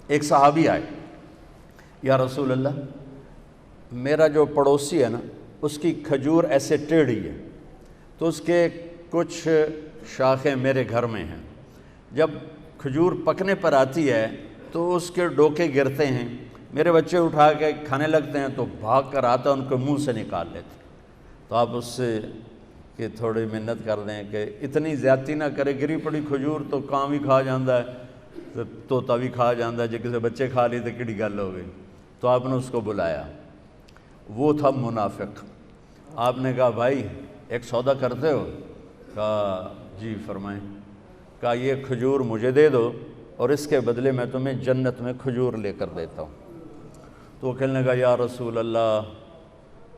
ایک صحابی آئے، یا رسول اللہ میرا جو پڑوسی ہے نا اس کی کھجور ایسے ٹیڑھی ہے، تو اس کے کچھ شاخیں میرے گھر میں ہیں، جب کھجور پکنے پر آتی ہے تو اس کے ڈوکے گرتے ہیں، میرے بچے اٹھا کے کھانے لگتے ہیں تو بھاگ کر آتا ان کو منہ سے نکال لیتے، تو آپ اس سے کہ تھوڑی منت کر دیں کہ اتنی زیادتی نہ کرے، گری پڑی کھجور تو کاں بھی کھا جاندہ ہے، طوطا بھی کھا جاندہ ہے، جے کسے بچے کھا لی تو کیڑی گل ہو گئی۔ تو آپ نے اس کو بلایا، وہ تھا منافق۔ آپ نے کہا بھائی ایک سودا کرتے ہو؟ کہا جی فرمائیں۔ کہا یہ کھجور مجھے دے دو اور اس کے بدلے میں تمہیں جنت میں کھجور لے کر دیتا ہوں۔ تو وہ کہنے لگا یا رسول اللہ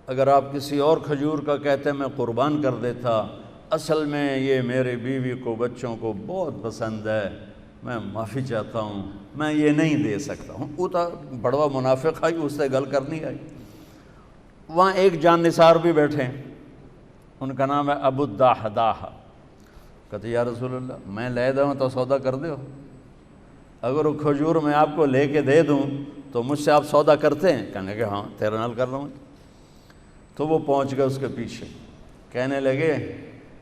اگر آپ کسی اور کھجور کا کہتے میں قربان کر دیتا، اصل میں یہ میرے بیوی کو بچوں کو بہت پسند ہے، میں معافی چاہتا ہوں، میں یہ نہیں دے سکتا ہوں۔ وہ تو بڑوا منافق آئی، اس سے گل کرنی آئی۔ وہاں ایک جان نثار بھی بیٹھے ہیں، ان کا نام ہے ابو الدحداح۔ کہتے یا رسول اللہ میں لے دوں تو سودا کر دو، اگر وہ کھجور میں آپ کو لے کے دے دوں تو مجھ سے آپ سودا کرتے ہیں؟ کہنے کہ ہاں تیرے نال کر رہا ہوں۔ تو وہ پہنچ گئے اس کے پیچھے، کہنے لگے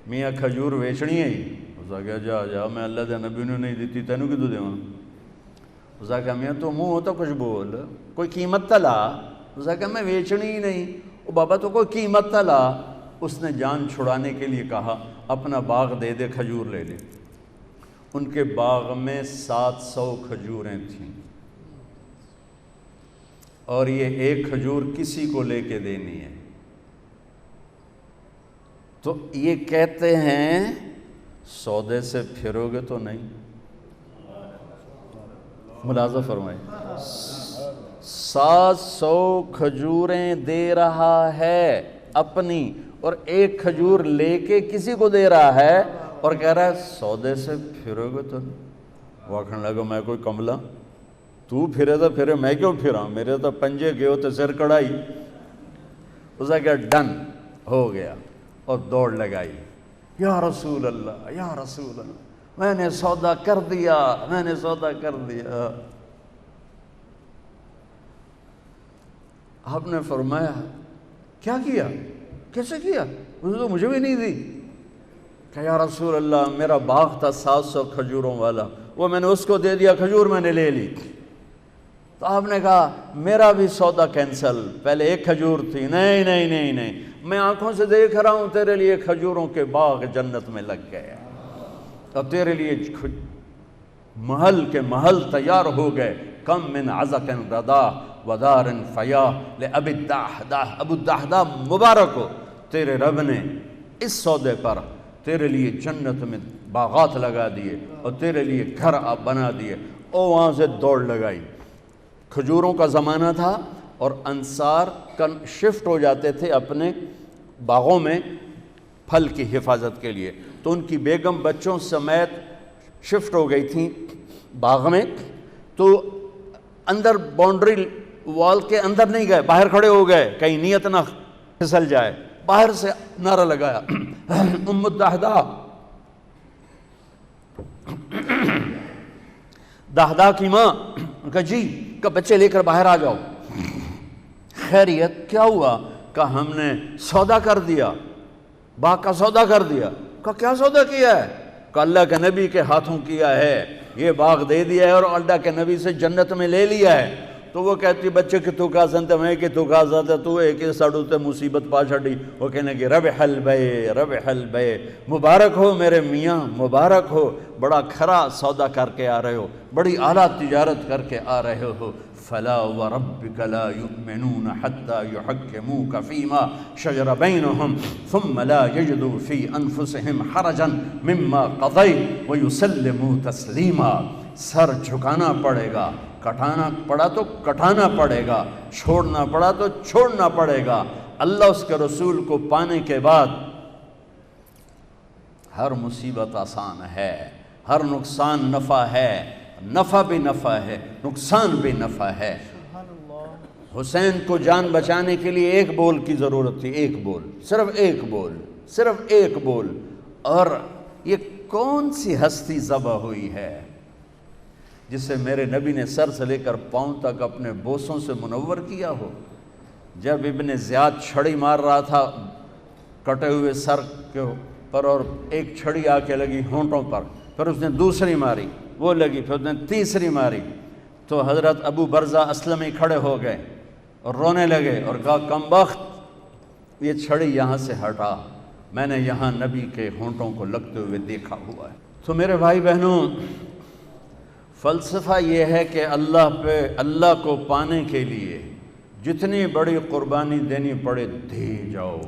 میاں کھجور ویچنی ہے ہی؟ اس نے کہا جا جا میں اللہ دے نبی نے نہیں دیتی تینوں کدو دیواں؟ اس نے کہا میاں تو منہ ہو تو کچھ بول، کوئی قیمت تا لا۔ اس نے کہا میں ویچنی ہی نہیں۔ او بابا تو کوئی قیمت تا لا۔ اس نے جان چھڑانے کے لیے کہا اپنا باغ دے دے کھجور لے لے۔ ان کے باغ میں 700 کھجوریں تھیں اور یہ ایک کھجور کسی کو لے کے دینی ہے۔ تو یہ کہتے ہیں سودے سے پھرو گے تو نہیں؟ ملاحظہ فرمائیں 700 کھجوریں دے رہا ہے اپنی اور ایک کھجور لے کے کسی کو دے رہا ہے اور کہہ رہا ہے سودے سے پھرو گے تو نہیں؟ وہ کہنے لگا میں کوئی کملا، تو پھرے تو پھرے میں کیوں پھرا، میرے تو پنجے گئے ہوتے سر کڑائی۔ اس نے کہا ڈن ہو گیا اور دوڑ لگائی، یا رسول اللہ یا رسول اللہ میں نے سودا کر دیا، میں نے سودا کر دیا۔ آپ نے فرمایا کیا کیا، کیسے کیا؟ اس نے تو مجھے بھی نہیں دی۔ کہ یا رسول اللہ میرا باغ تھا 700 کھجوروں والا، وہ میں نے اس کو دے دیا، کھجور میں نے لے لی۔ تو آپ نے کہا میرا بھی سودا کینسل، پہلے ایک کھجور تھی، نہیں نہیں نہیں نہیں، میں آنکھوں سے دیکھ رہا ہوں تیرے لیے کھجوروں کے باغ جنت میں لگ گئے اور تیرے لیے محل کے محل تیار ہو گئے۔ کم من عزق ردا ودار فیا لأبی الدحداح، ابو الدحداح مبارک ہو، تیرے رب نے اس سودے پر تیرے لیے جنت میں باغات لگا دیے اور تیرے لیے گھر آپ بنا دیے۔ اور وہاں سے دوڑ لگائی۔ کھجوروں کا زمانہ تھا اور انصار شفٹ ہو جاتے تھے اپنے باغوں میں پھل کی حفاظت کے لیے، تو ان کی بیگم بچوں سمیت شفٹ ہو گئی تھیں باغ میں، تو اندر باؤنڈری وال کے اندر نہیں گئے، باہر کھڑے ہو گئے کہیں نیت نہ پھسل جائے۔ باہر سے نعرہ لگایا ام الدحداح، دحداح کی ماں، کہا جی، کہ بچے لے کر باہر آ جاؤ۔ خیریت کیا ہوا؟ کہ ہم نے سودا کر دیا، باغ کا سودا کر دیا۔ کہ کیا سودا کیا ہے؟ کہ اللہ کے نبی کے ہاتھوں کیا ہے، یہ باغ دے دیا ہے اور اللہ کے نبی سے جنت میں لے لیا ہے۔ تو وہ کہتی بچے کہ تو کہا سنتے میں کہ تو کہا سنتے تو ایک ساڑھو تے مصیبت پا چھڑی۔ وہ کہنے کہ ربح البیع ربح البیع، مبارک ہو میرے میاں، مبارک ہو، بڑا کھرا سودا کر کے آ رہے ہو، بڑی اعلیٰ تجارت کر کے آ رہے ہو۔ فلا وربک لا یؤمنون حتی یحکموک فیما شجر بینہم ثم لا یجدوا فی انفسہم حرجا مما قضیت ویسلموا تسلیما۔ سر جھکانا پڑے گا، کٹانا پڑا تو کٹانا پڑے گا، چھوڑنا پڑا تو چھوڑنا پڑے گا۔ اللہ اس کے رسول کو پانے کے بعد ہر مصیبت آسان ہے، ہر نقصان نفع ہے، نفع بھی نفع ہے، نقصان بھی نفع ہے۔ حسین کو جان بچانے کے لیے ایک بول کی ضرورت تھی، ایک بول، صرف ایک بول، صرف ایک بول، اور یہ کون سی ہستی ذبح ہوئی ہے؟ جسے میرے نبی نے سر سے لے کر پاؤں تک اپنے بوسوں سے منور کیا ہو؟ جب ابن زیاد چھڑی مار رہا تھا کٹے ہوئے سر کے پر، اور ایک چھڑی آ کے لگی ہونٹوں پر، پھر اس نے دوسری ماری، وہ لگی، پھر اس نے تیسری ماری، تو حضرت ابو برزہ اسلمی کھڑے ہو گئے اور رونے لگے اور کہا کمبخت، یہ چھڑی یہاں سے ہٹا، میں نے یہاں نبی کے ہونٹوں کو لگتے ہوئے دیکھا ہوا ہے۔ تو میرے بھائی بہنوں، فلسفہ یہ ہے کہ اللہ کو پانے کے لیے جتنی بڑی قربانی دینی پڑے دے جاؤ،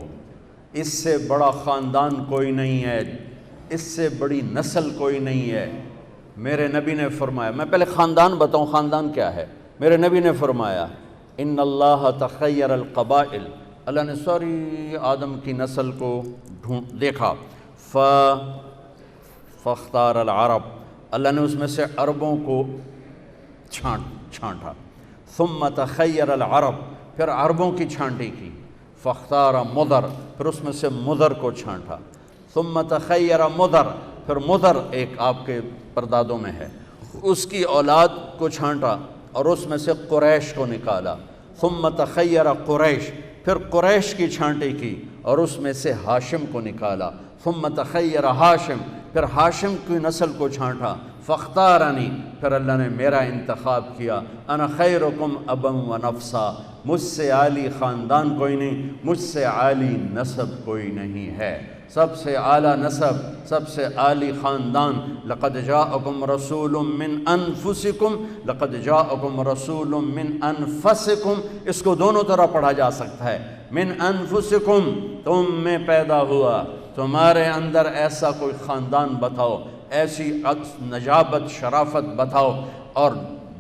اس سے بڑا خاندان کوئی نہیں ہے، اس سے بڑی نسل کوئی نہیں ہے۔ میرے نبی نے فرمایا، میں پہلے خاندان بتاؤں خاندان کیا ہے۔ میرے نبی نے فرمایا ان اللہ تخیر القبائل، اللہ نے ساری آدم کی نسل کو دیکھا، فاختار العرب، اللہ نے اس میں سے عربوں کو چھانٹا، ثم تخیر العرب، پھر عربوں کی چھانٹی کی، فاختار مدر، پھر اس میں سے مدر کو چھانٹا، ثم تخیر مدر، پھر مدر ایک آپ کے پردادوں میں ہے، اس کی اولاد کو چھانٹا اور اس میں سے قریش کو نکالا، ثم تخیر قریش، پھر قریش کی چھانٹی کی اور اس میں سے ہاشم کو نکالا، ثم تخیر ہاشم، پھر ہاشم کی نسل کو چھانٹا، فاختارنی، پھر اللہ نے میرا انتخاب کیا، انا خیرکم ابا و نفسا، مجھ سے عالی خاندان کوئی نہیں، مجھ سے عالی نسب کوئی نہیں ہے، سب سے اعلیٰ نسب، سب سے عالی خاندان۔ لقد جاءکم رسول من انفسکم، لقد جاءکم رسول من انفسکم، اس کو دونوں طرح پڑھا جا سکتا ہے، من انفسکم، تم میں پیدا ہوا، تمہارے اندر ایسا کوئی خاندان بتاؤ، ایسی نجابت شرافت بتاؤ، اور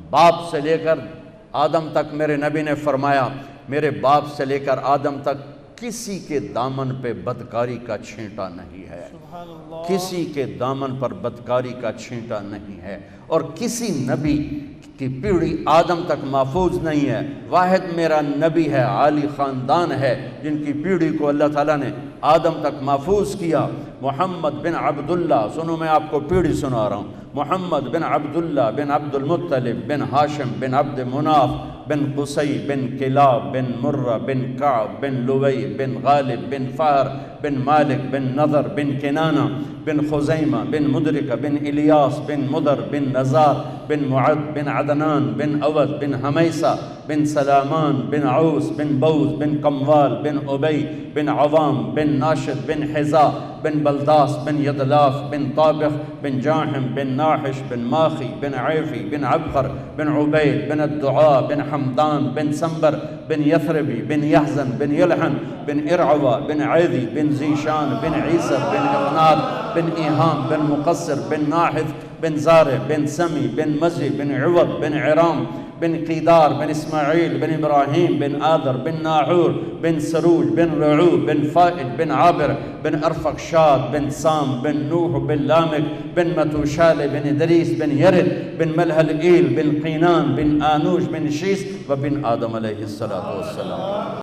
باپ سے لے کر آدم تک میرے نبی نے فرمایا، میرے باپ سے لے کر آدم تک کسی کے دامن پہ بدکاری کا چھینٹا نہیں ہے، کسی کے دامن پر بدکاری کا چھینٹا نہیں ہے، اور کسی نبی کی پیڑھی آدم تک محفوظ نہیں ہے، واحد میرا نبی ہے، عالی خاندان ہے جن کی پیڑھی کو اللہ تعالیٰ نے آدم تک محفوظ کیا۔ محمد بن عبداللہ، سنو میں آپ کو پیڑھی سنا رہا ہوں، محمد بن عبداللہ بن عبد المطلب بن ہاشم بن عبد مناف بن قصی بن کلاب بن مرہ بن کعب بن لوی بن غالب بن فہر بن مالک بن نضر بن کنانہ بن خزیمہ بن مدرکہ بن الیاس بن مدر بن نزار بن معد بن عدنان بن اود بن حمیسہ بن سلامان بن عوس بن بوز بن قموال بن ابی بن عوام بن ناشد بن حزا بن بلداس بن یدلاف بن طابخ بن جاحم بن ناحش بن ماخی بن عیفی بن عبقر بن عبید بن الدعاء بن حمدان بن سنبر بن یثربی بن یحزن بن یلحن بن ارعوہ بن عیدی بن زیشان بن عیسر بن اغناد بن ایہام بن مقصر بن ناحث بن زارع بن سمی بن مزی بن عوض بن عرام بن قیدار بن اسماعیل بن ابراہیم بن آدر بن ناحور بن سروج بن رعو بن فائل بن عابر بن ارفقشاد بن سام بن نوح بن لامک بن متوشال بن ادریس بن یرد بن ملہلئیل بن قینان بن آنوش بن شیس و بن آدم علیہ السلام۔